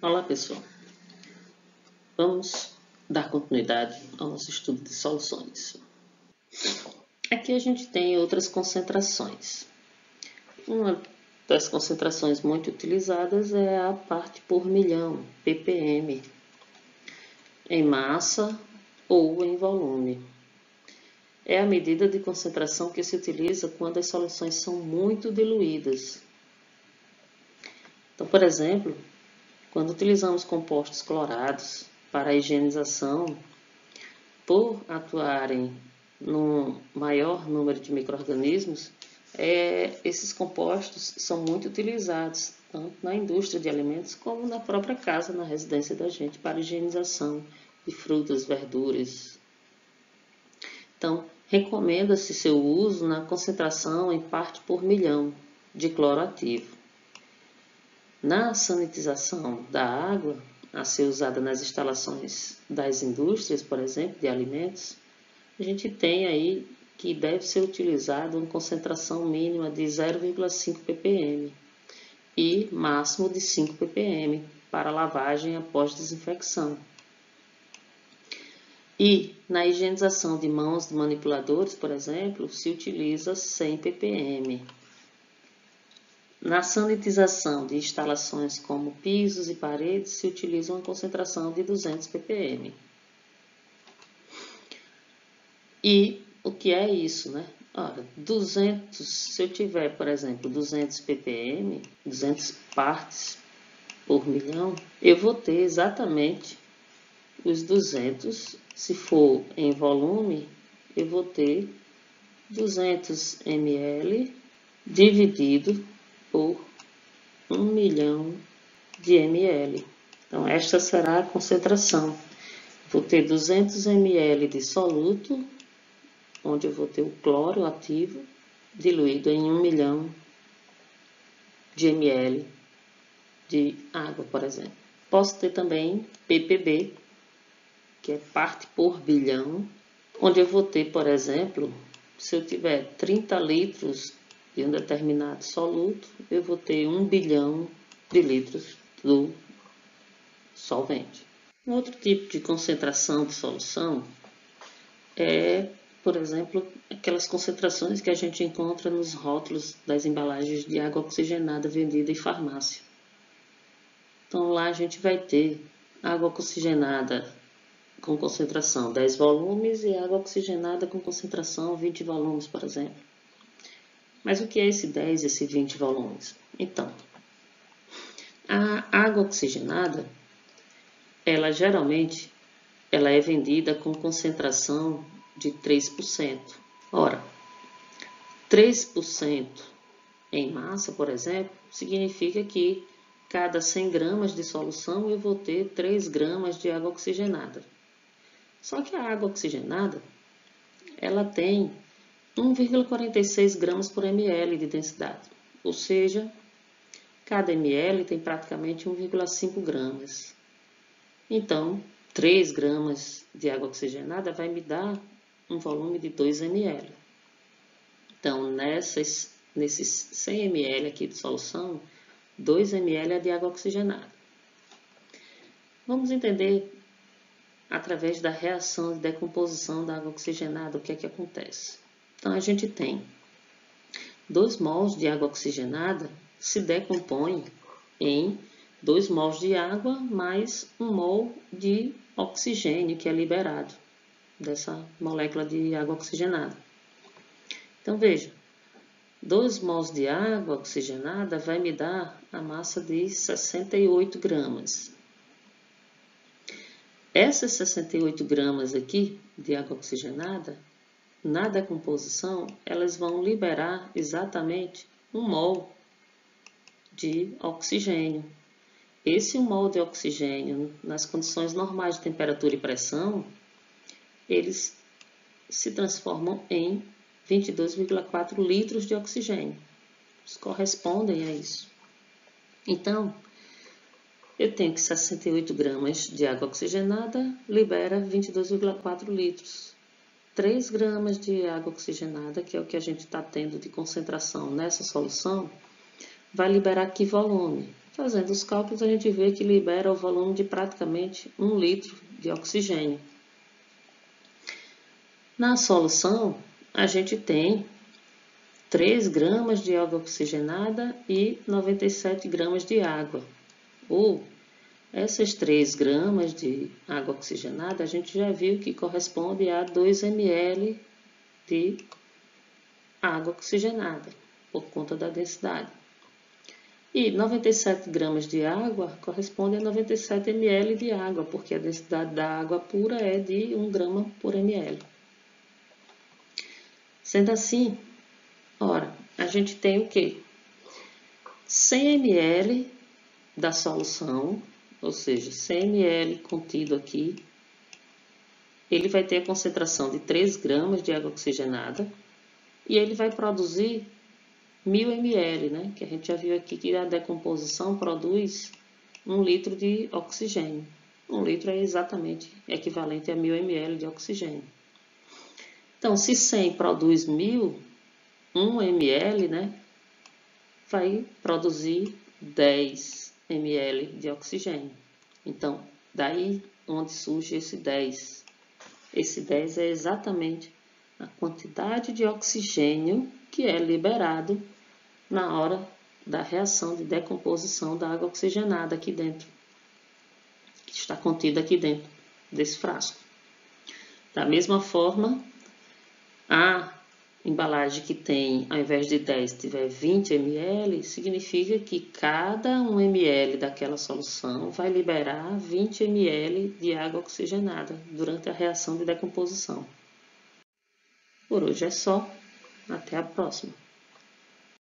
Olá pessoal, vamos dar continuidade ao nosso estudo de soluções. Aqui a gente tem outras concentrações. Uma das concentrações muito utilizadas é a parte por milhão, ppm, em massa ou em volume. É a medida de concentração que se utiliza quando as soluções são muito diluídas. Então, por exemplo, quando utilizamos compostos clorados para a higienização, por atuarem num maior número de micro-organismos, esses compostos são muito utilizados, tanto na indústria de alimentos como na própria casa, na residência da gente, para higienização de frutas, verduras. Então, recomenda-se seu uso na concentração em parte por milhão de cloro ativo. Na sanitização da água, a ser usada nas instalações das indústrias, por exemplo, de alimentos, a gente tem aí que deve ser utilizado uma concentração mínima de 0,5 ppm e máximo de 5 ppm para lavagem após desinfecção. E na higienização de mãos de manipuladores, por exemplo, se utiliza 100 ppm. Na sanitização de instalações como pisos e paredes, se utiliza uma concentração de 200 ppm. E o que é isso, né? Ora, 200, se eu tiver, por exemplo, 200 ppm, 200 partes por milhão, eu vou ter exatamente os 200, se for em volume, eu vou ter 200 ml dividido por 1 milhão de ml. Então, esta será a concentração. Vou ter 200 ml de soluto, onde eu vou ter o cloro ativo, diluído em 1 milhão de ml de água, por exemplo. Posso ter também ppb, que é parte por bilhão, onde eu vou ter, por exemplo, se eu tiver 30 litros de um determinado soluto, eu vou ter 1 bilhão de litros do solvente. Um outro tipo de concentração de solução é, por exemplo, aquelas concentrações que a gente encontra nos rótulos das embalagens de água oxigenada vendida em farmácia. Então lá a gente vai ter água oxigenada com concentração 10 volumes e água oxigenada com concentração 20 volumes, por exemplo. Mas o que é esse 10 e esse 20 volumes? Então, a água oxigenada, ela geralmente é vendida com concentração de 3%. Ora, 3% em massa, por exemplo, significa que cada 100 gramas de solução eu vou ter 3 gramas de água oxigenada. Só que a água oxigenada, ela tem 1,46 gramas por ml de densidade, ou seja, cada ml tem praticamente 1,5 gramas. Então, 3 gramas de água oxigenada vai me dar um volume de 2 ml. Então, nesses 100 ml aqui de solução, 2 ml é de água oxigenada. Vamos entender, através da reação de decomposição da água oxigenada, o que é que acontece. Então, a gente tem 2 mols de água oxigenada se decompõe em 2 mols de água mais 1 mol de oxigênio que é liberado dessa molécula de água oxigenada. Então, veja, 2 mols de água oxigenada vai me dar a massa de 68 gramas. Essas 68 gramas aqui de água oxigenada, na decomposição, elas vão liberar exatamente 1 mol de oxigênio. Esse 1 mol de oxigênio, nas condições normais de temperatura e pressão, eles se transformam em 22,4 litros de oxigênio. Eles correspondem a isso. Então, eu tenho que 68 gramas de água oxigenada libera 22,4 litros. 3 gramas de água oxigenada, que é o que a gente está tendo de concentração nessa solução, vai liberar que volume? Fazendo os cálculos, a gente vê que libera o volume de praticamente 1 litro de oxigênio. Na solução, a gente tem 3 gramas de água oxigenada e 97 gramas de água. Ou essas 3 gramas de água oxigenada, a gente já viu que corresponde a 2 ml de água oxigenada, por conta da densidade. E 97 gramas de água corresponde a 97 ml de água, porque a densidade da água pura é de 1 grama por ml. Sendo assim, ora, a gente tem o quê? 100 ml da solução, ou seja, 100 ml contido aqui, ele vai ter a concentração de 3 gramas de água oxigenada e ele vai produzir 1000 ml, né? Que a gente já viu aqui que a decomposição produz 1 litro de oxigênio. 1 litro é exatamente equivalente a 1000 ml de oxigênio. Então, se 100 produz 1000, 1 ml, né? Vai produzir 10 ml de oxigênio. Então, daí onde surge esse 10. Esse 10 é exatamente a quantidade de oxigênio que é liberado na hora da reação de decomposição da água oxigenada aqui dentro, que está contida aqui dentro desse frasco. Da mesma forma, a embalagem que tem, ao invés de 10, tiver 20 ml, significa que cada 1 ml daquela solução vai liberar 20 ml de água oxigenada durante a reação de decomposição. Por hoje é só. Até a próxima.